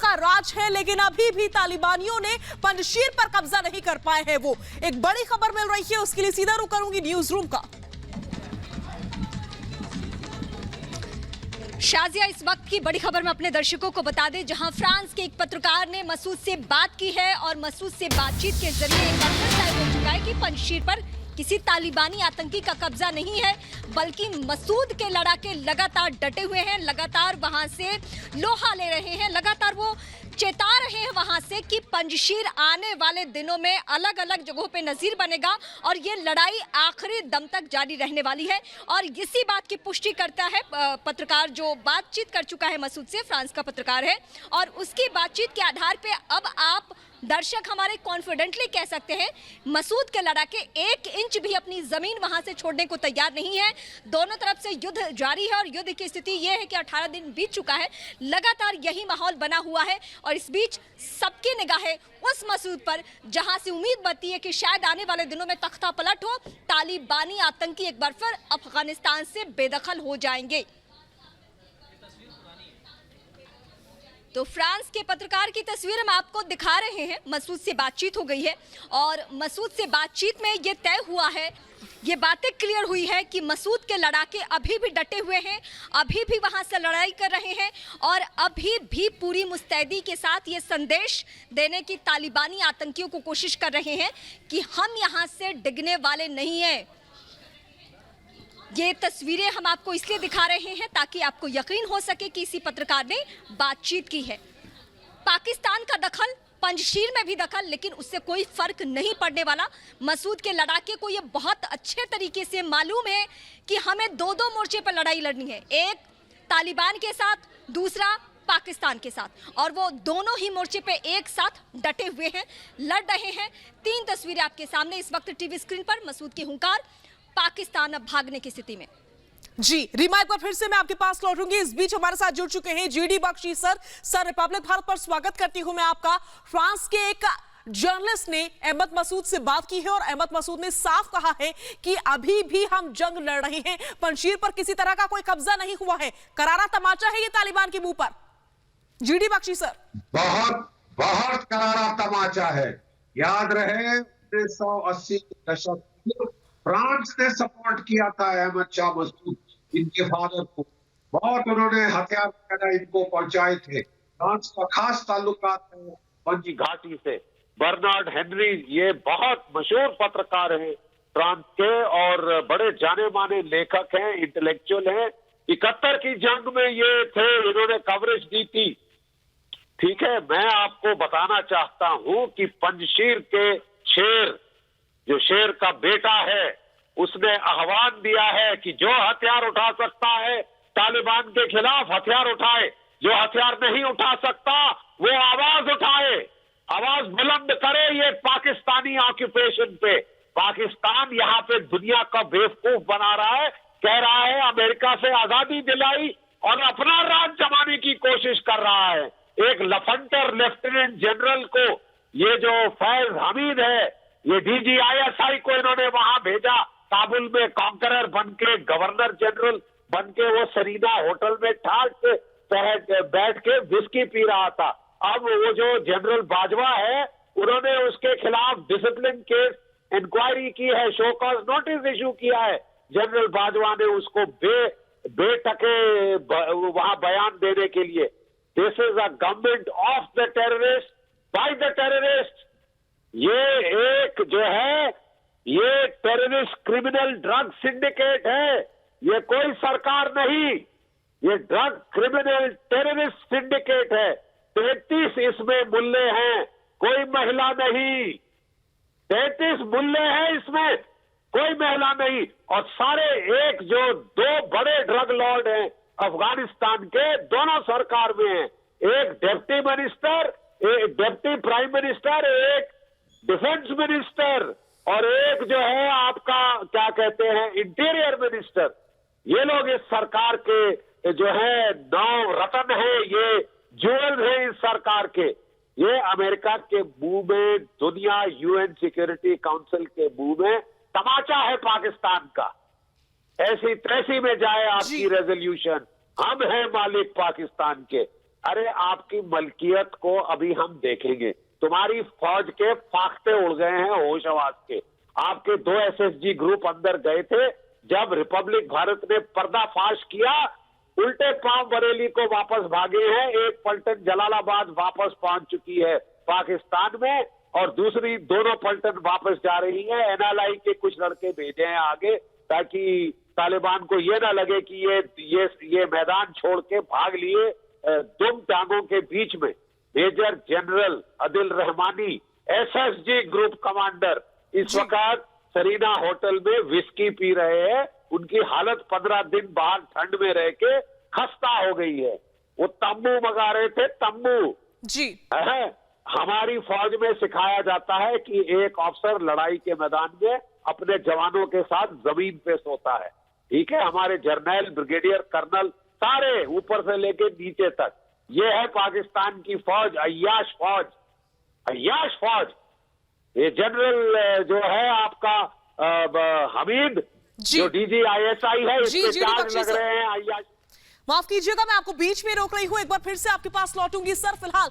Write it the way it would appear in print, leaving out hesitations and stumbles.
का राज है, लेकिन अभी भी तालिबानियों ने पंजशीर पर कब्जा नहीं कर पाए हैं। वो एक बड़ी खबर मिल रही है, उसके लिए सीधा रुख करूंगी न्यूज रूम का। शाजिया, इस वक्त की बड़ी खबर में अपने दर्शकों को बता दें, जहां फ्रांस के एक पत्रकार ने मसूद से बात की है और मसूद से बातचीत के जरिए एक बार फिर तय हो चुका है कि पंजशीर पर किसी तालिबानी आतंकी का कब्जा नहीं है, बल्कि मसूद के लड़ाके लगातार डटे हुए हैं, लगातार वहां से लोहा ले रहे हैं, लगातार वो चेता रहे हैं वहां से कि पंजशीर आने वाले दिनों में अलग अलग जगहों पे नजीर बनेगा और ये लड़ाई आखिरी दम तक जारी रहने वाली है। और इसी बात की पुष्टि करता है पत्रकार जो बातचीत कर चुका है मसूद से, फ्रांस का पत्रकार है, और उसकी बातचीत के आधार पे अब आप दर्शक हमारे कॉन्फिडेंटली कह सकते हैं मसूद के लड़ाके 1 इंच भी अपनी जमीन वहां से छोड़ने को तैयार नहीं है। दोनों तरफ से युद्ध जारी है और युद्ध की स्थिति यह है कि 18 दिन बीत चुका है, लगातार यही माहौल बना हुआ है और इस बीच सबकी निगाहें उस मसूद पर जहां से उम्मीद बनती है कि शायद आने वाले दिनों में तख्ता पलट हो, तालिबानी आतंकी एक बार फिर अफगानिस्तान से बेदखल हो जाएंगे। तो फ्रांस के पत्रकार की तस्वीर हम आपको दिखा रहे हैं। मसूद से बातचीत हो गई है और मसूद से बातचीत में ये तय हुआ है, ये बातें क्लियर हुई है कि मसूद के लड़ाके अभी भी डटे हुए हैं, अभी भी वहां से लड़ाई कर रहे हैं और अभी भी पूरी मुस्तैदी के साथ ये संदेश देने की तालिबानी आतंकियों को कोशिश कर रहे हैं कि हम यहां से डिगने वाले नहीं हैं। ये तस्वीरें हम आपको इसलिए दिखा रहे हैं ताकि आपको यकीन हो सके कि इसी पत्रकार ने बातचीत की है। पाकिस्तान का दखल, पंजशीर में भी दखल, लेकिन उससे कोई फर्क नहीं पड़ने वाला। मसूद के लड़ाके को ये बहुत अच्छे तरीके से मालूम है कि हमें 2 मोर्चे पर लड़ाई लड़नी है, एक तालिबान के साथ, दूसरा पाकिस्तान के साथ, और वो दोनों ही मोर्चे पे एक साथ डटे हुए हैं, लड़ रहे हैं। 3 तस्वीरें आपके सामने इस वक्त टीवी स्क्रीन पर। मसूद की हुंकार, पाकिस्तान अब भागने की स्थिति में। जी रीमा, एक बार फिर से मैं आपके पास लौटूंगी। इस बीच हमारे साथ जुड़ चुके हैं GD Bakshi sir Republic Bharat पर स्वागत करती हूं मैं आपका। फ्रांस के एक जर्नलिस्ट ने अहमद मसूद से बात की है और अहमद मसूद ने साफ कहा है कि अभी भी हम जंग लड़ रहे हैं, पंजशीर पर किसी तरह का कोई कब्जा नहीं हुआ है। करारा तमाचा है ये तालिबान के मुंह पर। जीडी बख्शी सर, बहुत बहुत करारा तमाचा है। याद रहे 1980 के दशक फ्रांस ने सपोर्ट किया था अहमद शाह मसूद, इनके फादर को, बहुत उन्होंने हथियार वगैरह इनको पहुंचाए थे। फ्रांस का खास ताल्लुकात है पंजी घाटी से। बर्नार्ड हेनरी ये बहुत मशहूर पत्रकार हैं फ्रांस के और बड़े जाने माने लेखक हैं, इंटेलेक्चुअल हैं। 71 की जंग में ये थे, इन्होंने कवरेज दी थी। ठीक है, मैं आपको बताना चाहता हूं कि पंजशीर के शेर, जो शेर का बेटा है, उसने आह्वान दिया है कि जो हथियार उठा सकता है तालिबान के खिलाफ हथियार उठाए, जो हथियार नहीं उठा सकता वो आवाज उठाए, आवाज बुलंद करे ये पाकिस्तानी ऑक्यूपेशन पे। पाकिस्तान यहाँ पे दुनिया का बेवकूफ बना रहा है, कह रहा है अमेरिका से आजादी दिलाई और अपना राज जमाने की कोशिश कर रहा है। एक लफंटर लेफ्टिनेंट जनरल को, ये जो फैज हमीद है, ये DGISI को इन्होंने वहां भेजा, काबुल में कॉन्करर बनके, गवर्नर जनरल बनके, वो सरीना होटल में ठाट से बैठ के विस्की पी रहा था। अब वो जो जनरल बाजवा है, उन्होंने उसके खिलाफ डिसिप्लिन केस इंक्वायरी की है, शो कॉज नोटिस इशू किया है। जनरल बाजवा ने उसको बेटके वहां बयान देने के लिए। This is a government of the terrorist by the terrorist. ये एक जो है, ये टेररिस्ट क्रिमिनल ड्रग सिंडिकेट है, ये कोई सरकार नहीं, ये ड्रग क्रिमिनल टेररिस्ट सिंडिकेट है। 33 इसमें मुल्ले हैं, कोई महिला नहीं। 33 मुल्ले हैं इसमें, कोई महिला नहीं। और सारे एक जो 2 बड़े ड्रग लॉर्ड हैं अफगानिस्तान के, दोनों सरकार में हैं। एक डिप्टी मिनिस्टर, एक डिप्टी प्राइम मिनिस्टर, एक डिफेंस मिनिस्टर और एक जो है आपका क्या कहते हैं इंटीरियर मिनिस्टर। ये लोग इस सरकार के जो है 9 रत्न है, ये ज्वेल्स है इस सरकार के। ये अमेरिका के मुंह में, दुनिया UN सिक्योरिटी काउंसिल के मुंह में तमाचा है पाकिस्तान का। ऐसी तैसी में जाए आपकी रेजोल्यूशन, हम हैं मालिक पाकिस्तान के। अरे आपकी मलकियत को अभी हम देखेंगे, तुम्हारी फौज के फाख्ते उड़ गए हैं होश हवास के। आपके 2 एसएसजी ग्रुप अंदर गए थे, जब रिपब्लिक भारत ने पर्दाफाश किया, उल्टे पांव बरेली को वापस भागे हैं। एक पलटन जलालाबाद वापस पहुंच चुकी है पाकिस्तान में, और दूसरी दोनों पलटन वापस जा रही है। एनएलआई के कुछ लड़के भेजे हैं आगे, ताकि तालिबान को ये ना लगे कि ये मैदान छोड़ के भाग लिए। दुम टांगों के बीच में major general Adil Rahmani, SSG group commander, इस वक्त सरीना होटल में विस्की पी रहे हैं। उनकी हालत 15 दिन बाहर ठंड में रह के खस्ता हो गई है। वो तंबू मंगा रहे थे, तंबू जी। हमारी फौज में सिखाया जाता है कि एक अफसर लड़ाई के मैदान में अपने जवानों के साथ जमीन पे सोता है, ठीक है। हमारे जर्नल, ब्रिगेडियर, कर्नल सारे ऊपर से लेके नीचे तक, ये है पाकिस्तान की फौज, अय्याश फौज, अय्याश फौज। ये जनरल जो है आपका हमीद, जो डीजी आईएसआई है, इसके चार्ज लग रहे हैं अय्याश। माफ कीजिएगा, मैं आपको बीच में रोक रही हूं, एक बार फिर से आपके पास लौटूंगी। सर फिलहाल